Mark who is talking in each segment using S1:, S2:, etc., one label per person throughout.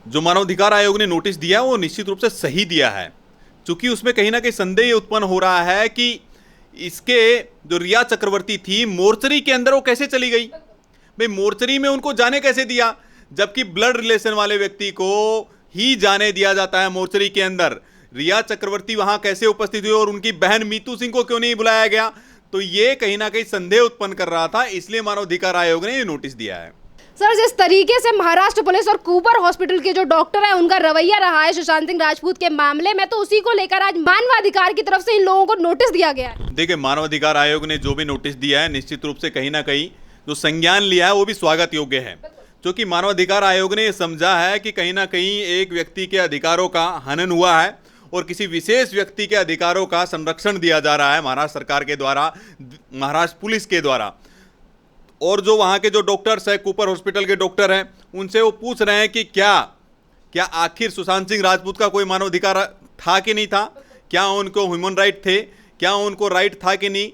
S1: जो मानवाधिकार आयोग ने नोटिस दिया वो निश्चित रूप से सही दिया है, क्योंकि उसमें कहीं ना कहीं संदेह उत्पन्न हो रहा है कि इसके जो रिया चक्रवर्ती थी मोर्चरी के अंदर वो कैसे चली गई। भाई मोर्चरी में उनको जाने कैसे दिया, जबकि ब्लड रिलेशन वाले व्यक्ति को ही जाने दिया जाता है मोर्चरी के अंदर। रिया चक्रवर्ती वहां कैसे उपस्थित हुई और उनकी बहन मीतू सिंह को क्यों नहीं बुलाया गया, तो ये कहीं ना कहीं संदेह उत्पन्न कर रहा था, इसलिए मानवाधिकार आयोग ने ये नोटिस दिया है।
S2: सर, जिस तरीके से महाराष्ट्र पुलिस और कूपर हॉस्पिटल के जो डॉक्टर हैं उनका रवैया रहा है सुशांत सिंह राजपूत के मामले में, तो उसी को लेकर आज मानवाधिकार की तरफ से इन लोगों को नोटिस दिया गया है।
S1: देखिए, मानवाधिकार आयोग ने जो भी नोटिस दिया है निश्चित रूप से कहीं ना कहीं जो संज्ञान लिया है वो भी स्वागत योग्य है, क्योंकि मानवाधिकार आयोग ने समझा है कि कहीं ना कहीं एक व्यक्ति के अधिकारों का हनन हुआ है और किसी विशेष व्यक्ति के अधिकारों का संरक्षण दिया जा रहा है महाराष्ट्र सरकार के द्वारा, महाराष्ट्र पुलिस के द्वारा। और जो वहाँ के जो डॉक्टर्स हैं, कूपर हॉस्पिटल के डॉक्टर हैं, उनसे वो पूछ रहे हैं कि क्या आखिर सुशांत सिंह राजपूत का कोई मानवाधिकार था कि नहीं था, क्या उनको ह्यूमन राइट थे, क्या उनको राइट था कि नहीं।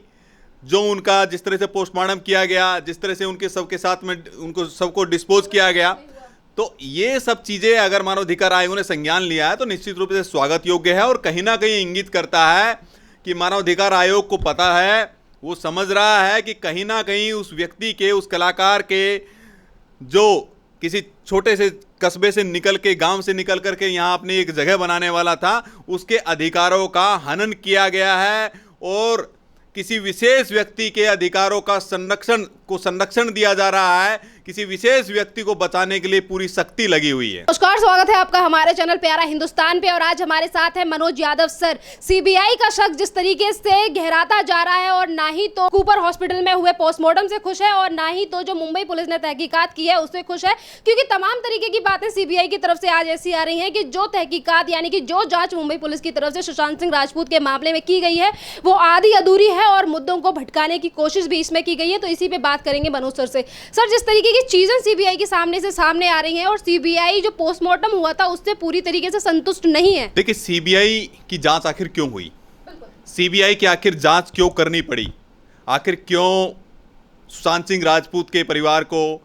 S1: जो उनका जिस तरह से पोस्टमार्टम किया गया, जिस तरह से उनके सबके साथ में उनको सबको डिस्पोज किया गया, तो ये सब चीज़ें अगर मानवाधिकार आयोग ने संज्ञान लिया है तो निश्चित रूप से स्वागत योग्य है और कहीं ना कहीं इंगित करता है कि मानवाधिकार आयोग को पता है, वो समझ रहा है कि कहीं ना कहीं उस व्यक्ति के, उस कलाकार के, जो किसी छोटे से कस्बे से निकल के, गांव से निकल करके यहाँ अपनी एक जगह बनाने वाला था, उसके अधिकारों का हनन किया गया है और किसी विशेष व्यक्ति के अधिकारों का संरक्षण दिया जा रहा है, किसी विशेष व्यक्ति को बचाने के लिए पूरी शक्ति लगी हुई है।
S2: नमस्कार, स्वागत है आपका हमारे चैनल प्यारा हिंदुस्तान पे। और आज हमारे साथ है मनोज यादव सर। सीबीआई का शक जिस तरीके से गहराता जा रहा है और ना ही तो कूपर हॉस्पिटल में हुए पोस्टमार्टम से खुश है और ना ही तो जो मुंबई पुलिस ने तहकीकात की है उससे खुश है, क्योंकि तमाम तरीके की बातें सीबीआई की तरफ से आज ऐसी आ रही है कि जो तहकीकात यानी कि जो जांच मुंबई पुलिस की तरफ से सुशांत सिंह राजपूत के मामले में की गई है वो आधी अधूरी है और मुद्दों को भटकाने की कोशिश भी इसमें की गई है। तो इसी पे बात करेंगे मनोज सर से। सर, जिस तरीके की चीजें सीबीआई के सामने आ रही हैं और सीबीआई जो पोस्टमार्टम हुआ था उससे पूरी तरीके से संतुष्ट नहीं है।
S1: देखिए, सीबीआई की जांच आखिर क्यों हुई, सीबीआई की आखिर जांच क्यों करनी पड़ी, आखिर क्यों सुशांत सिंह राजपूत के परिवार को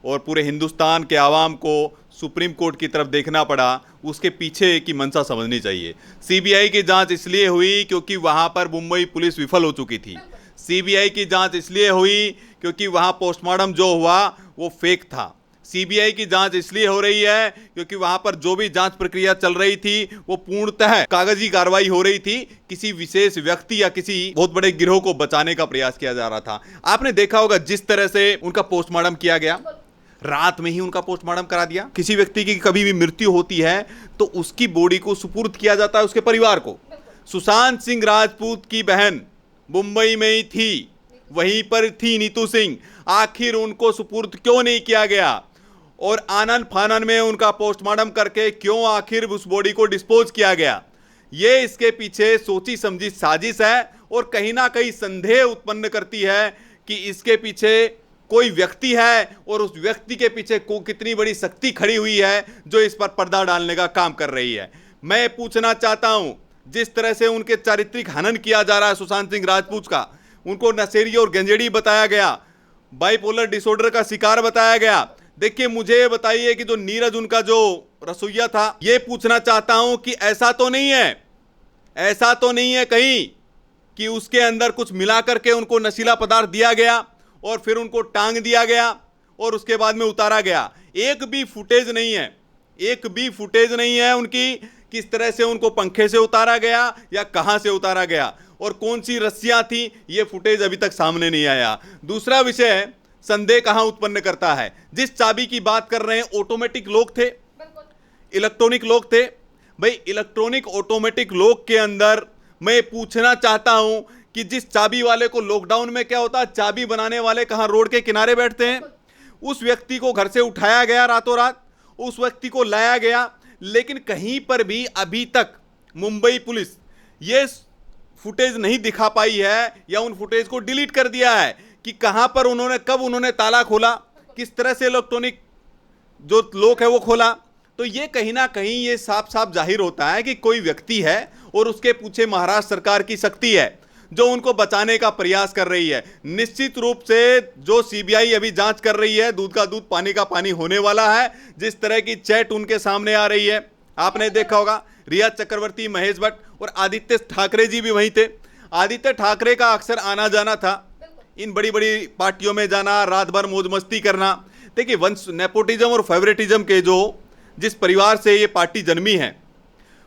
S1: और पूरे हिंदुस्तान के आवाम को सुप्रीम कोर्ट की तरफ देखना पड़ा, उसके पीछे की मंशा समझनी चाहिए। सीबीआई की जांच इसलिए हुई क्योंकि वहां पर मुंबई पुलिस विफल हो चुकी थी। सीबीआई की जांच इसलिए हुई क्योंकि वहां पोस्टमार्टम जो हुआ वो फेक था। सीबीआई की जांच इसलिए हो रही है क्योंकि वहां पर जो भी जांच प्रक्रिया चल रही थी वो पूर्णतः कागजी कार्रवाई हो रही थी, किसी विशेष व्यक्ति या किसी बहुत बड़े गिरोह को बचाने का प्रयास किया जा रहा था। आपने देखा होगा जिस तरह से उनका पोस्टमार्टम किया गया, रात में ही उनका पोस्टमार्टम करा दिया। किसी व्यक्ति की कभी भी मृत्यु होती है तो उसकी बॉडी को सुपुर्द किया जाता है उसके परिवार को। सुशांत सिंह राजपूत की बहन मुंबई में ही थी, वहीं पर थी नीतू सिंह, आखिर उनको सुपुर्द क्यों नहीं किया गया और आनन फानन में उनका पोस्टमार्टम करके क्यों आखिर उस बॉडी को डिस्पोज किया गया। ये इसके पीछे सोची समझी साजिश है और कहीं ना कहीं संदेह उत्पन्न करती है कि इसके पीछे कोई व्यक्ति है और उस व्यक्ति के पीछे कितनी बड़ी शक्ति खड़ी हुई है जो इस पर पर्दा डालने का काम कर रही है। मैं पूछना चाहता हूं, जिस तरह से उनके चारित्रिक हनन किया जा रहा है सुशांत सिंह राजपूत का, उनको नशेड़ी और गंजेड़ी बताया गया, बाइपोलर डिसऑर्डर का शिकार बताया गया। देखिए, मुझे ये बताइए कि जो नीरज उनका जो रसोइया था, ये पूछना चाहता हूं कि ऐसा तो नहीं है कहीं कि उसके अंदर कुछ मिला करके उनको नशीला पदार्थ दिया गया और फिर उनको टांग दिया गया और उसके बाद में उतारा गया। एक भी फुटेज नहीं है उनकी किस तरह से उनको पंखे से उतारा गया या कहां से उतारा गया और कौन सी रस्सियां थी, ये फुटेज अभी तक सामने नहीं आया। दूसरा विषय, संदेह कहां उत्पन्न करता है। जिस चाबी की बात कर रहे हैं, ऑटोमेटिक लॉक थे, इलेक्ट्रॉनिक लॉक थे। भाई, इलेक्ट्रॉनिक ऑटोमेटिक लॉक के अंदर मैं पूछना चाहता हूं कि जिस चाबी वाले को लॉकडाउन में क्या होता है, चाबी बनाने वाले कहां रोड के किनारे बैठते हैं। उस व्यक्ति को घर से उठाया गया रातों रात, उस व्यक्ति को लाया गया, लेकिन कहीं पर भी अभी तक मुंबई पुलिस ये फुटेज नहीं दिखा पाई है या उन फुटेज को डिलीट कर दिया है कि कहां पर कब उन्होंने ताला खोला, किस तरह से इलेक्ट्रॉनिक जो लॉक है वो खोला। तो ये कहीं ना कहीं ये साफ साफ जाहिर होता है कि कोई व्यक्ति है और उसके पीछे महाराष्ट्र सरकार की शक्ति है जो उनको बचाने का प्रयास कर रही है। निश्चित रूप से जो सीबीआई अभी जांच कर रही है, दूध का दूध पानी का पानी होने वाला है। जिस तरह की चैट उनके सामने आ रही है, आपने देखा होगा, रिया चक्रवर्ती, महेश भट्ट और आदित्य ठाकरे जी भी वहीं थे। आदित्य ठाकरे का अक्सर आना जाना था, इन बड़ी बड़ी पार्टियों में जाना, रात भर मौज मस्ती करना। देखिए, वंश नेपोटिज्म और फेवरेटिज्म के जिस परिवार से ये पार्टी जन्मी है,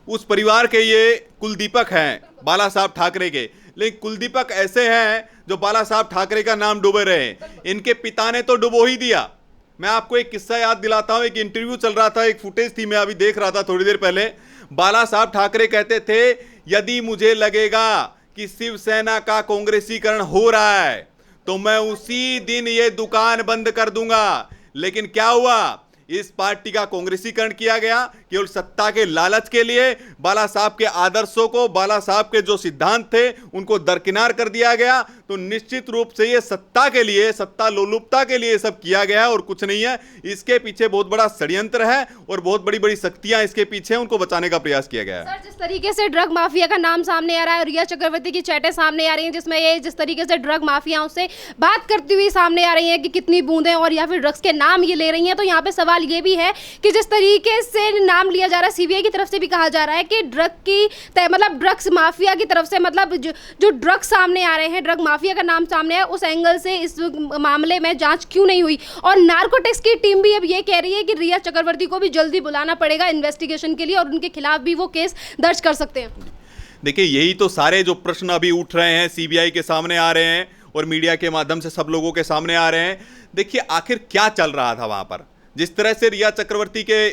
S1: उस परिवार के ये कुलदीपक हैं, बाला साहब ठाकरे के। लेकिन कुलदीपक ऐसे हैं जो बाला साहब ठाकरे का नाम डुबो रहे हैं। इनके पिता ने तो डुबो ही दिया। मैं आपको एक किस्सा याद दिलाता हूं, एक इंटरव्यू चल रहा था, एक फुटेज थी, मैं अभी देख रहा था थोड़ी देर पहले। बाला साहब ठाकरे कहते थे, यदि मुझे लगेगा कि शिवसेना का कांग्रेसीकरण हो रहा है तो मैं उसी दिन ये दुकान बंद कर दूंगा। लेकिन क्या हुआ, इस पार्टी का कांग्रेसीकरण किया गया केवल सत्ता के लालच के लिए। बाला साहब के आदर्शों को, बाला साहब के जो सिद्धांत थे, उनको दरकिनार कर दिया गया। तो निश्चित रूप से ये सत्ता के लिए, सत्ता लोलुपता के लिए सब किया गया है और कुछ नहीं है। इसके पीछे बहुत बड़ा षड्यंत्र है और बहुत बड़ी बड़ी शक्तियां इसके पीछे, उनको बचाने का प्रयास किया गया है।
S2: सर, जिस तरीके से ड्रग माफिया का नाम सामने आ रहा है और रिया चक्रवर्ती की चैटें सामने आ रही हैं, जिसमें ये जिस तरीके से ड्रग माफियाओं से बात करती हुई सामने आ रही है कि कितनी बूंदें और या फिर ड्रग्स के नाम ये ले रही हैं, तो यहाँ पे सवाल ये भी है कि जिस तरीके से नाम लिया जा रहा है, सीबीआई की तरफ से भी कहा जा रहा है कि मतलब ड्रग्स माफिया की तरफ से, मतलब जो ड्रग्स सामने आ रहे हैं, ड्रग माफिया का नाम सामने है, उस एंगल से इस मामले में जांच क्यों नहीं हुई। और नार्कोटिक्स की टीम भी अब ये कह रही है कि रिया चक्रवर्ती को भी जल्दी बुलाना पड़ेगा इन्वेस्टिगेशन के लिए और उनके खिलाफ भी वो केस दर्ज कर सकते हैं।
S1: देखिए, यही तो सारे जो प्रश्न अभी उठ रहे हैं, सीबीआई के सामने आ रहे हैं और मीडिया के माध्यम से सब लोगों के सामने आ रहे हैं। देखिए, आखिर क्या चल रहा था वहां पर। जिस तरह से रिया चक्रवर्ती के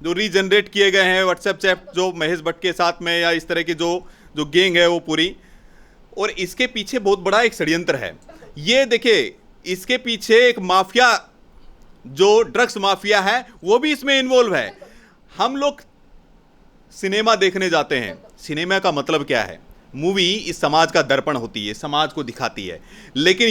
S1: जो रीजनरेट किए गए हैं व्हाट्सएप चैट, जो महेश भट्ट के साथ में, या इस तरह की जो गैंग है वो पूरी, और इसके पीछे बहुत बड़ा एक षड्यंत्र है। ये देखिए, इसके पीछे एक माफिया, जो ड्रग्स माफिया है, वो भी इसमें इन्वॉल्व है। हम लोग सिनेमा देखने जाते हैं, सिनेमा का मतलब क्या है, मूवी इस समाज का दर्पण होती है, समाज को दिखाती है। लेकिन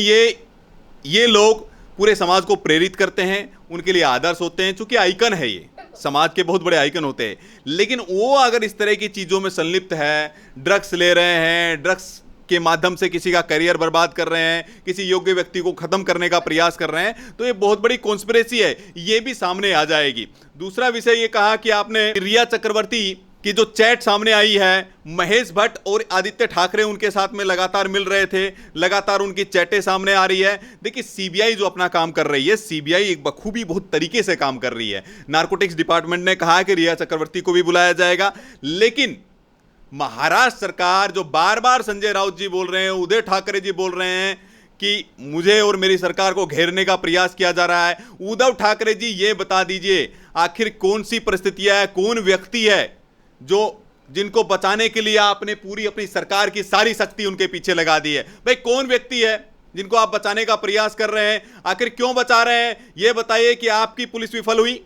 S1: ये लोग पूरे समाज को प्रेरित करते हैं, उनके लिए आदर्श होते हैं, चूंकि आइकन है, ये समाज के बहुत बड़े आइकन होते हैं। लेकिन वो अगर इस तरह की चीज़ों में संलिप्त है, ड्रग्स ले रहे हैं, ड्रग्स के माध्यम से किसी का करियर बर्बाद कर रहे हैं, किसी योग्य व्यक्ति को खत्म करने का प्रयास कर रहे हैं, तो ये बहुत बड़ी कॉन्स्पिरेसी है, ये भी सामने आ जाएगी। दूसरा विषय ये कहा कि आपने रिया चक्रवर्ती कि जो चैट सामने आई है, महेश भट्ट और आदित्य ठाकरे उनके साथ में लगातार मिल रहे थे, लगातार उनकी चैटें सामने आ रही है। देखिए, सीबीआई जो अपना काम कर रही है, सीबीआई एक बखूबी बहुत तरीके से काम कर रही है। नार्कोटिक्स डिपार्टमेंट ने कहा कि रिया चक्रवर्ती को भी बुलाया जाएगा, लेकिन महाराष्ट्र सरकार, जो बार बार संजय राउत जी बोल रहे हैं, उदय ठाकरे जी बोल रहे हैं कि मुझे और मेरी सरकार को घेरने का प्रयास किया जा रहा है। उद्धव ठाकरे जी, ये बता दीजिए, आखिर कौन सी परिस्थितियां है, कौन व्यक्ति है जिनको बचाने के लिए आपने पूरी अपनी सरकार की सारी शक्ति उनके पीछे लगा दी है। भाई, कौन व्यक्ति है जिनको आप बचाने का प्रयास कर रहे हैं? आखिर क्यों बचा रहे हैं? यह बताइए कि आपकी पुलिस विफल हुई,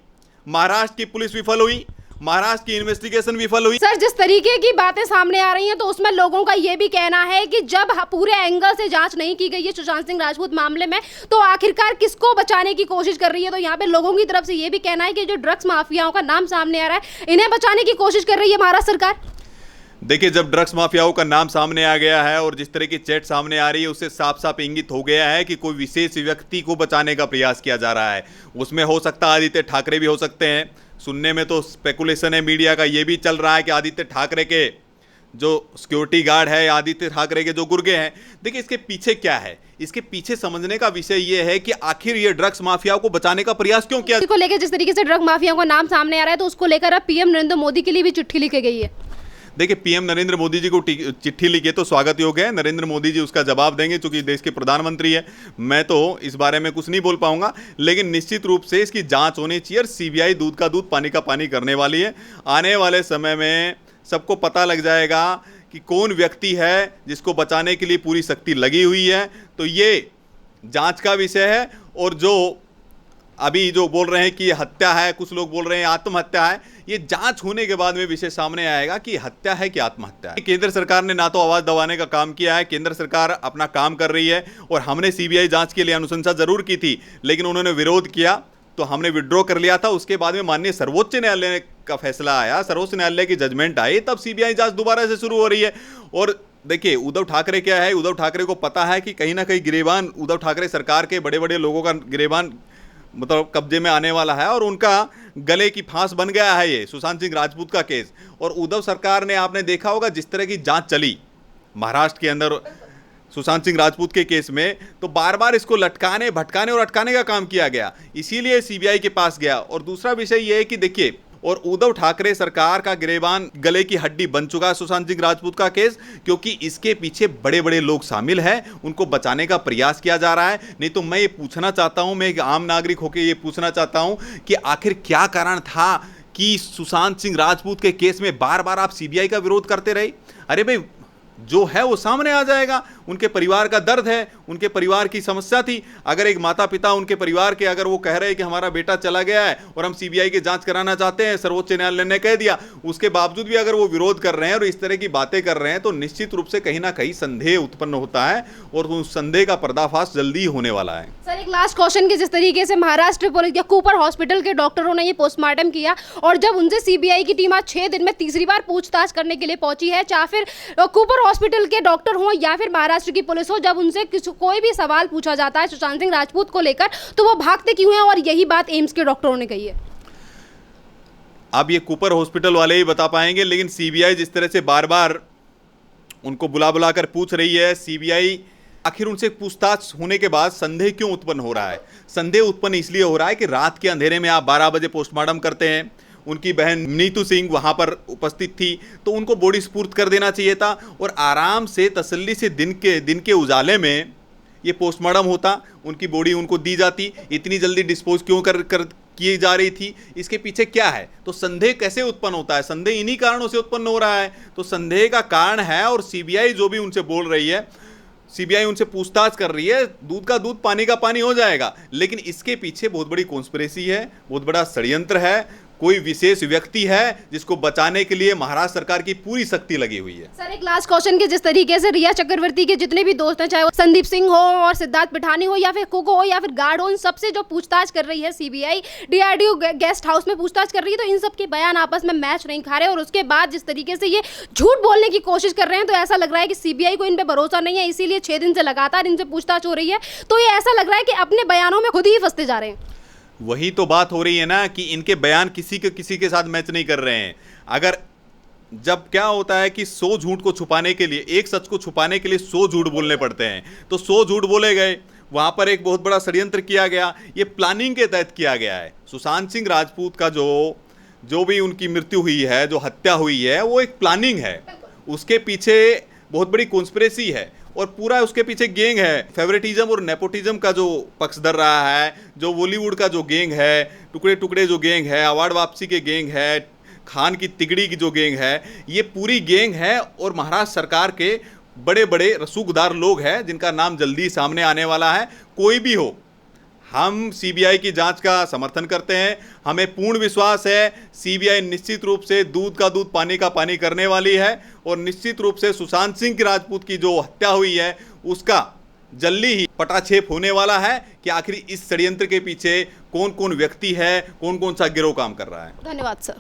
S1: महाराष्ट्र की पुलिस विफल हुई, महाराष्ट्र की इन्वेस्टिगेशन विफल हुई।
S2: सर, जिस तरीके की बातें सामने आ रही हैं, तो उसमें लोगों का ये भी कहना है कि जब पूरे एंगल से जांच नहीं की गई है सुशांत सिंह राजपूत मामले में, तो आखिरकार किसको बचाने की कोशिश कर रही है। तो यहाँ पे लोगों की तरफ से ये भी कहना है कि जो ड्रग्स माफियाओं का नाम सामने आ रहा है, इन्हें बचाने की कोशिश कर रही है महाराष्ट्र सरकार।
S1: देखिए, जब ड्रग्स माफियाओं का नाम सामने आ गया है और जिस तरह की चैट सामने आ रही है, उससे साफ साफ इंगित हो गया है कि कोई विशेष व्यक्ति को बचाने का प्रयास किया जा रहा है। उसमें हो सकता है आदित्य ठाकरे भी हो सकते हैं। सुनने में तो स्पेकुलेशन है मीडिया का, ये भी चल रहा है कि आदित्य ठाकरे के जो सिक्योरिटी गार्ड है, आदित्य ठाकरे के जो गुर्गे हैं। देखिए, इसके पीछे क्या है, इसके पीछे समझने का विषय ये है कि आखिर ये ड्रग्स माफियाओं को बचाने का प्रयास क्यों किया।
S2: इसको लेकर जिस तरीके से ड्रग माफियाओं का नाम सामने आ रहा है, तो उसको लेकर अब पीएम नरेंद्र मोदी के लिए भी चिट्ठी लिखी गई है।
S1: देखिए, पीएम नरेंद्र मोदी जी को चिट्ठी लिखी तो स्वागत योग्य है, नरेंद्र मोदी जी उसका जवाब देंगे क्योंकि देश के प्रधानमंत्री है। मैं तो इस बारे में कुछ नहीं बोल पाऊंगा, लेकिन निश्चित रूप से इसकी जांच होनी चाहिए और सीबीआई दूध का दूध पानी का पानी करने वाली है। आने वाले समय में सबको पता लग जाएगा कि कौन व्यक्ति है जिसको बचाने के लिए पूरी शक्ति लगी हुई है। तो ये जांच का विषय है। और जो अभी जो बोल रहे हैं कि हत्या है, कुछ लोग बोल रहे हैं आत्महत्या है, ये जांच होने के बाद में विषय सामने आएगा कि हत्या है कि आत्महत्या है। केंद्र सरकार ने ना तो आवाज दबाने का काम किया है, केंद्र सरकार अपना काम कर रही है और हमने सीबीआई जांच के लिए अनुशंसा जरूर की थी, लेकिन उन्होंने विरोध किया तो हमने विड्रॉ कर लिया था। उसके बाद में माननीय सर्वोच्च न्यायालय का फैसला आया, सर्वोच्च न्यायालय की जजमेंट आई, तब सीबीआई जांच दोबारा से शुरू हो रही है। और देखिए उद्धव ठाकरे क्या है, उद्धव ठाकरे को पता है कि कहीं ना कहीं गिरेबान उद्धव ठाकरे सरकार के बड़े बड़े लोगों का गिरेबान मतलब कब्जे में आने वाला है और उनका गले की फांस बन गया है ये सुशांत सिंह राजपूत का केस। और उद्धव सरकार ने, आपने देखा होगा जिस तरह की जांच चली महाराष्ट्र के अंदर सुशांत सिंह राजपूत के केस में, तो बार बार इसको लटकाने भटकाने और अटकाने का काम किया गया, इसीलिए सीबीआई के पास गया। और दूसरा विषय यह है कि देखिए, और उद्धव ठाकरे सरकार का गिरेबान गले की हड्डी बन चुका है सुशांत सिंह राजपूत का केस, क्योंकि इसके पीछे बड़े बड़े लोग शामिल हैं, उनको बचाने का प्रयास किया जा रहा है। नहीं तो मैं ये पूछना चाहता हूं, मैं एक आम नागरिक होकर ये पूछना चाहता हूं कि आखिर क्या कारण था कि सुशांत सिंह राजपूत के केस में बार बार आप सीबीआई का विरोध करते रहे? अरे भाई, जो है वो सामने आ जाएगा। उनके परिवार का दर्द है, उनके परिवार की समस्या थी। अगर एक माता पिता उनके परिवार के अगर वो कह रहे हैं कि हमारा बेटा चला गया है और हम सीबीआई की जांच कराना चाहते हैं, सर्वोच्च न्यायालय ने कह दिया, उसके बावजूद भी अगर वो विरोध कर रहे हैं और इस तरह की बातें कर रहे हैं, तो निश्चित रूप से कहीं ना कहीं संदेह उत्पन्न होता है और उस संदेह का पर्दाफाश जल्दी ही होने वाला है।
S2: सर, एक लास्ट क्वेश्चन कि जिस तरीके से महाराष्ट्र पुलिस या कूपर हॉस्पिटल के डॉक्टरों ने ये पोस्टमार्टम किया और जब उनसे सीबीआई की टीम आज 6 दिन में तीसरी बार पूछताछ करने के लिए पहुंची है, चाहे फिर कूपर हॉस्पिटल के डॉक्टर हो या फिर महाराष्ट्र की पुलिस हो, जब उनसे कोई भी सवाल पूछा जाता है सुशांत सिंह राजपूत को लेकर, तो वो भागते क्यों हैं? और यही बात एम्स के डॉक्टरों ने कही है।
S1: अब ये कूपर हॉस्पिटल वाले ही बता पाएंगे, लेकिन सीबीआई जिस तरह से बार बार उनको बुला बुला कर पूछ रही है, सीबीआई आखिर उनसे पूछताछ होने के बाद संदेह क्यों उत्पन्न हो रहा है? संदेह उत्पन्न इसलिए हो रहा है कि रात के अंधेरे में आप 12 बजे पोस्टमार्टम करते हैं, उनकी बहन नीतू सिंह वहां पर उपस्थित थी, तो उनको बॉडी सुपुर्द कर देना चाहिए था और आराम से तसल्ली से दिन के उजाले में ये पोस्टमार्टम होता, उनकी बॉडी उनको दी जाती। इतनी जल्दी डिस्पोज क्यों कर की जा रही थी? इसके पीछे क्या है? तो संदेह कैसे उत्पन्न होता है? संदेह इन्हीं कारणों से उत्पन्न हो रहा है। तो संदेह का कारण है और सीबीआई जो भी उनसे बोल रही है, सीबीआई उनसे पूछताछ कर रही है, दूध का दूध पानी का पानी हो जाएगा, लेकिन इसके पीछे बहुत बड़ी कॉन्स्पिरेसी है, बहुत बड़ा षड्यंत्र है। कोई विशेष व्यक्ति है जिसको बचाने के लिए महाराष्ट्र सरकार की पूरी शक्ति लगी हुई है।
S2: सर, एक लास्ट क्वेश्चन कि जिस तरीके से रिया चक्रवर्ती के जितने भी दोस्त हैं, चाहे वो संदीप सिंह हो और सिद्धार्थ पिठानी हो या फिर कुको हो या फिर गार्ड हो, इन सबसे जो पूछताछ कर रही है सीबीआई, डीआरडीओ गेस्ट हाउस में पूछताछ कर रही है, तो इन सब के बयान आपस में मैच नहीं खा रहे और उसके बाद जिस तरीके से ये झूठ बोलने की कोशिश कर रहे हैं, तो ऐसा लग रहा है कि सीबीआई को इन पर भरोसा नहीं है, इसीलिए 6 दिन से लगातार इनसे पूछताछ हो रही है। तो ये ऐसा लग रहा है कि अपने बयानों में खुद ही फंसते जा रहे हैं।
S1: वही तो बात हो रही है ना कि इनके बयान किसी के साथ मैच नहीं कर रहे हैं। अगर जब क्या होता है कि 100 झूठ को छुपाने के लिए, एक सच को छुपाने के लिए 100 झूठ बोलने पड़ते हैं, तो 100 झूठ बोले गए, वहां पर एक बहुत बड़ा षड्यंत्र किया गया। ये प्लानिंग के तहत किया गया है। सुशांत सिंह राजपूत का जो भी उनकी मृत्यु हुई है, जो हत्या हुई है, वो एक प्लानिंग है। उसके पीछे बहुत बड़ी कॉन्स्पिरेसी है और पूरा उसके पीछे गैंग है। फेवरेटिज्म और नेपोटिज्म का जो पक्षधर रहा है, जो बॉलीवुड का जो गैंग है, टुकड़े टुकड़े जो गैंग है, अवार्ड वापसी के गैंग है, खान की तिगड़ी की जो गैंग है, ये पूरी गैंग है। और महाराष्ट्र सरकार के बड़े बड़े रसूखदार लोग हैं जिनका नाम जल्दी सामने आने वाला है। कोई भी हो, हम सीबीआई की जांच का समर्थन करते हैं। हमें पूर्ण विश्वास है सीबीआई निश्चित रूप से दूध का दूध पानी का पानी करने वाली है और निश्चित रूप से सुशांत सिंह राजपूत की जो हत्या हुई है उसका जल्दी ही पटाक्षेप होने वाला है कि आखिर इस षड्यंत्र के पीछे कौन कौन व्यक्ति है, कौन कौन सा गिरोह काम कर रहा है।
S2: धन्यवाद सर।